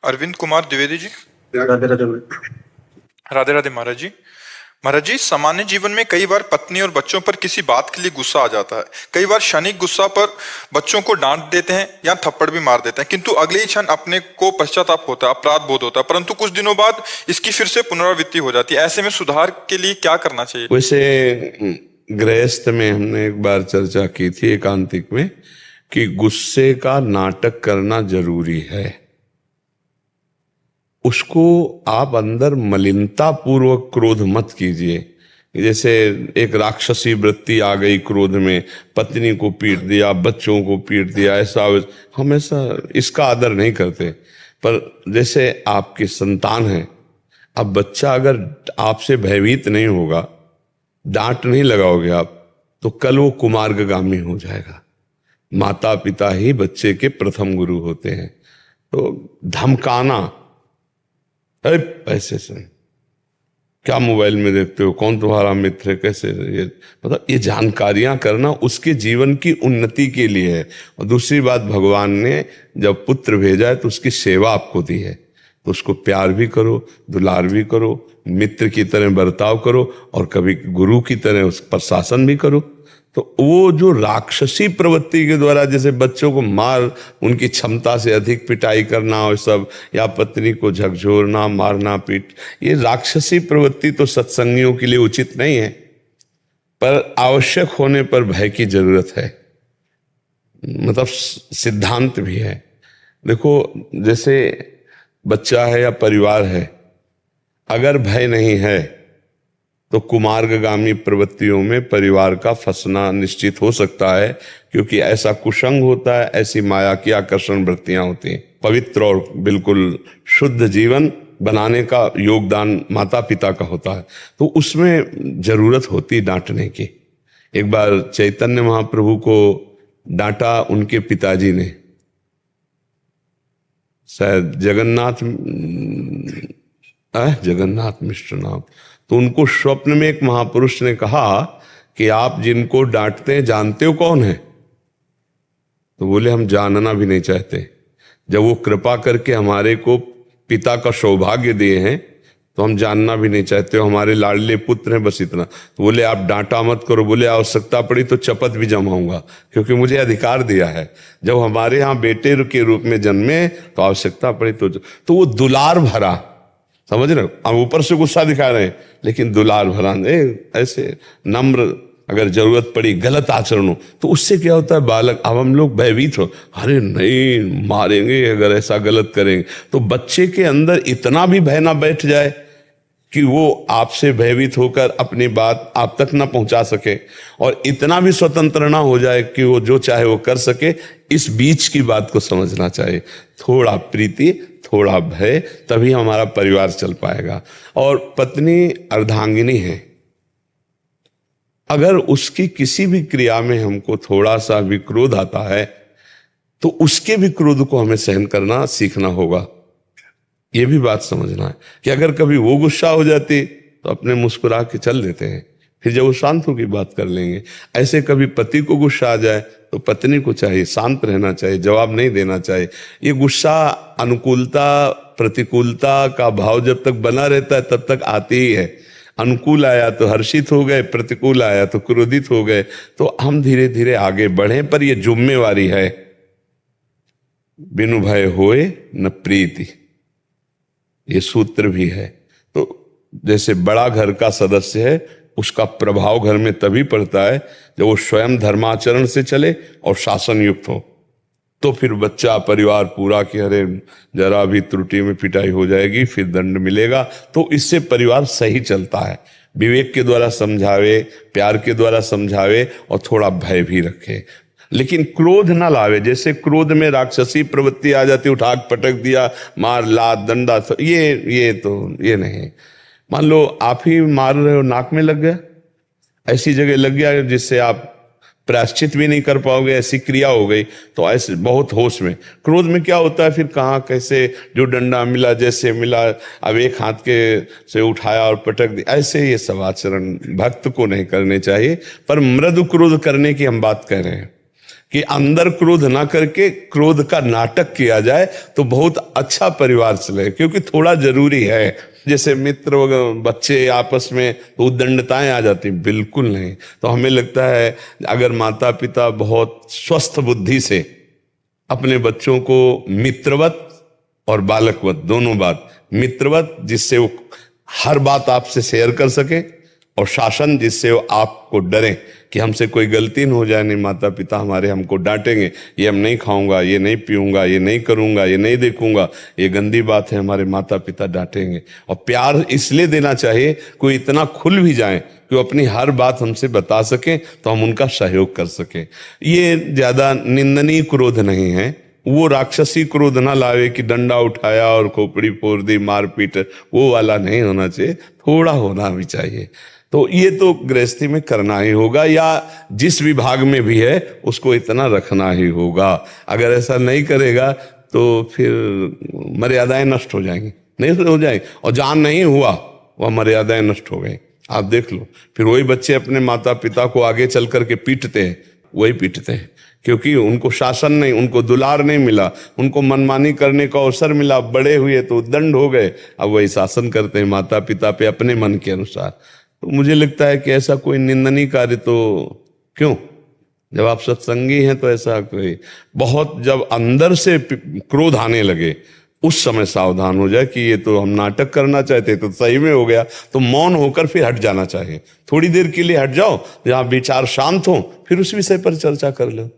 अरविंद कुमार द्विवेदी जी। राधे राधे। राधे राधे महाराज जी। महाराज जी, सामान्य जीवन में कई बार पत्नी और बच्चों पर किसी बात के लिए गुस्सा आ जाता है। कई बार क्षणिक गुस्सा पर बच्चों को डांट देते हैं या थप्पड़ भी मार देते हैं, किंतु अगले ही क्षण अपने को पश्चाताप होता है, अपराध बोध होता है, परंतु कुछ दिनों बाद इसकी फिर से पुनरावृत्ति हो जाती है। ऐसे में सुधार के लिए क्या करना चाहिए? वैसे गृहस्थ में हमने एक बार चर्चा की थी एकांतिक में कि गुस्से का नाटक करना जरूरी है। उसको आप अंदर मलिनता पूर्वक क्रोध मत कीजिए। जैसे एक राक्षसी वृत्ति आ गई क्रोध में, पत्नी को पीट दिया, बच्चों को पीट दिया, ऐसा हमेशा इसका आदर नहीं करते। पर जैसे आपकी संतान है, अब बच्चा अगर आपसे भयभीत नहीं होगा, डांट नहीं लगाओगे आप, तो कल वो कुमार्गगामी हो जाएगा। माता पिता ही बच्चे के प्रथम गुरु होते हैं। तो धमकाना, अरे पैसे से क्या मोबाइल में देखते हो, कौन तुम्हारा मित्र है, कैसे, ये मतलब ये जानकारियां करना उसके जीवन की उन्नति के लिए है। और दूसरी बात, भगवान ने जब पुत्र भेजा है तो उसकी सेवा आपको दी है, तो उसको प्यार भी करो, दुलार भी करो, मित्र की तरह बर्ताव करो और कभी गुरु की तरह उस पर शासन भी करो। तो वो जो राक्षसी प्रवृत्ति के द्वारा जैसे बच्चों को मार, उनकी क्षमता से अधिक पिटाई करना और सब, या पत्नी को झकझोरना, मारना, पीट, ये राक्षसी प्रवृत्ति तो सत्संगियों के लिए उचित नहीं है। पर आवश्यक होने पर भय की जरूरत है, मतलब सिद्धांत भी है। देखो, जैसे बच्चा है या परिवार है, अगर भय नहीं है तो कुमार्गगामी प्रवृत्तियों में परिवार का फंसना निश्चित हो सकता है, क्योंकि ऐसा कुसंग होता है, ऐसी माया की आकर्षण वृत्तियां होती हैं। पवित्र और बिल्कुल शुद्ध जीवन बनाने का योगदान माता पिता का होता है, तो उसमें जरूरत होती डांटने की। एक बार चैतन्य महाप्रभु को डांटा उनके पिताजी ने, शायद जगन्नाथ मिश्र नाम। तो उनको स्वप्न में एक महापुरुष ने कहा कि आप जिनको डांटते हैं जानते हो कौन है? तो बोले हम जानना भी नहीं चाहते। जब वो कृपा करके हमारे को पिता का सौभाग्य दिए हैं तो हम जानना भी नहीं चाहते, हो हमारे लाडले पुत्र हैं, बस इतना। तो बोले आप डांटा मत करो, बोले आवश्यकता पड़ी तो चपत भी जमाऊंगा, क्योंकि मुझे अधिकार दिया है। जब हमारे यहाँ बेटे के रूप में जन्मे तो आवश्यकता पड़ी तो वो दुलार भरा, समझ रहे हो, हम ऊपर से गुस्सा दिखा रहे हैं लेकिन दुलार भरा, ऐसे नम्र, अगर जरूरत पड़ी गलत आचरण हो तो उससे क्या होता है, बालक, अब हम लोग भयभीत हो, अरे नहीं मारेंगे अगर ऐसा गलत करेंगे, तो बच्चे के अंदर इतना भी भय ना बैठ जाए कि वो आपसे भयभीत होकर अपनी बात आप तक ना पहुंचा सके, और इतना भी स्वतंत्र ना हो जाए कि वो जो चाहे वो कर सके। इस बीच की बात को समझना चाहिए, थोड़ा प्रीति, थोड़ा भय, तभी हमारा परिवार चल पाएगा। और पत्नी अर्धांगिनी है, अगर उसकी किसी भी क्रिया में हमको थोड़ा सा भी क्रोध आता है तो उसके भी क्रोध को हमें सहन करना सीखना होगा। ये भी बात समझना है कि अगर कभी वो गुस्सा हो जाती तो अपने मुस्कुरा के चल देते हैं, फिर जब वो शांत होकर बात कर लेंगे। ऐसे कभी पति को गुस्सा आ जाए तो पत्नी को चाहिए शांत रहना चाहिए, जवाब नहीं देना चाहिए। ये गुस्सा अनुकूलता प्रतिकूलता का भाव जब तक बना रहता है तब तक आती ही है। अनुकूल आया तो हर्षित हो गए, प्रतिकूल आया तो क्रोधित हो गए। तो हम धीरे धीरे आगे बढ़े, पर यह जिम्मेवारी है। बिनु भय होए न प्रीति, ये सूत्र भी है। तो जैसे बड़ा घर का सदस्य है, उसका प्रभाव घर में तभी पड़ता है जब वो स्वयं धर्माचरण से चले और शासन युक्त हो। तो फिर बच्चा, परिवार पूरा कि अरे जरा भी त्रुटि में पिटाई हो जाएगी, फिर दंड मिलेगा, तो इससे परिवार सही चलता है। विवेक के द्वारा समझावे, प्यार के द्वारा समझावे और थोड़ा भय भी रखे, लेकिन क्रोध ना लावे। जैसे क्रोध में राक्षसी प्रवृत्ति आ जाती, उठा पटक दिया, मार लात दंडा, तो ये नहीं। मान लो आप ही मार रहे हो, नाक में लग गया, ऐसी जगह लग गया जिससे आप प्रायश्चित भी नहीं कर पाओगे, ऐसी क्रिया हो गई, तो ऐसे बहुत होश में। क्रोध में क्या होता है, फिर कहाँ कैसे जो डंडा मिला, जैसे मिला, अब एक हाथ के से उठाया और पटक दिया, ऐसे ये सब आचरण भक्त को नहीं करने चाहिए। पर मृदु क्रोध करने की हम बात कह रहे हैं कि अंदर क्रोध ना करके क्रोध का नाटक किया जाए तो बहुत अच्छा परिवार चले, क्योंकि थोड़ा जरूरी है। जैसे मित्र वगैरह बच्चे आपस में तो उद्दंडताएं आ जाती, बिल्कुल नहीं। तो हमें लगता है अगर माता पिता बहुत स्वस्थ बुद्धि से अपने बच्चों को मित्रवत और बालकवत दोनों बात, मित्रवत जिससे वो हर बात आपसे शेयर कर सके, और शासन जिससे वो आपको डरे कि हमसे कोई गलती न हो जाए, नहीं माता पिता हमारे हमको डांटेंगे, ये हम नहीं खाऊंगा, ये नहीं पीऊंगा, ये नहीं करूंगा, ये नहीं देखूंगा, ये गंदी बात है, हमारे माता पिता डांटेंगे। और प्यार इसलिए देना चाहिए कोई इतना खुल भी जाए कि वो अपनी हर बात हमसे बता सके तो हम उनका सहयोग कर सके। ये ज्यादा निंदनीय क्रोध नहीं है, वो राक्षसी क्रोध ना लावे कि डंडा उठाया और खोपड़ी फोड़ दी, मारपीट, वो वाला नहीं होना चाहिए, थोड़ा होना भी चाहिए। तो ये तो गृहस्थी में करना ही होगा, या जिस विभाग में भी है उसको इतना रखना ही होगा। अगर ऐसा नहीं करेगा तो फिर मर्यादाएं नष्ट हो जाएंगी, नहीं हो जाएंगी, और जहां नहीं हुआ वह मर्यादाएं नष्ट हो गई। आप देख लो, फिर वही बच्चे अपने माता पिता को आगे चल करके पीटते हैं, वही पीटते हैं, क्योंकि उनको शासन नहीं, उनको दुलार नहीं मिला, उनको मनमानी करने का अवसर मिला, बड़े हुए तो दंड हो गए, अब वही शासन करते हैं माता पिता पे अपने मन के अनुसार। तो मुझे लगता है कि ऐसा कोई निंदनीय कार्य तो क्यों, जब आप सत्संगी हैं तो ऐसा कोई, बहुत जब अंदर से क्रोध आने लगे उस समय सावधान हो जाए कि ये तो हम नाटक करना चाहते तो सही में हो गया, तो मौन होकर फिर हट जाना चाहिए। थोड़ी देर के लिए हट जाओ, जहां विचार शांत हो, फिर उस विषय पर चर्चा कर लो।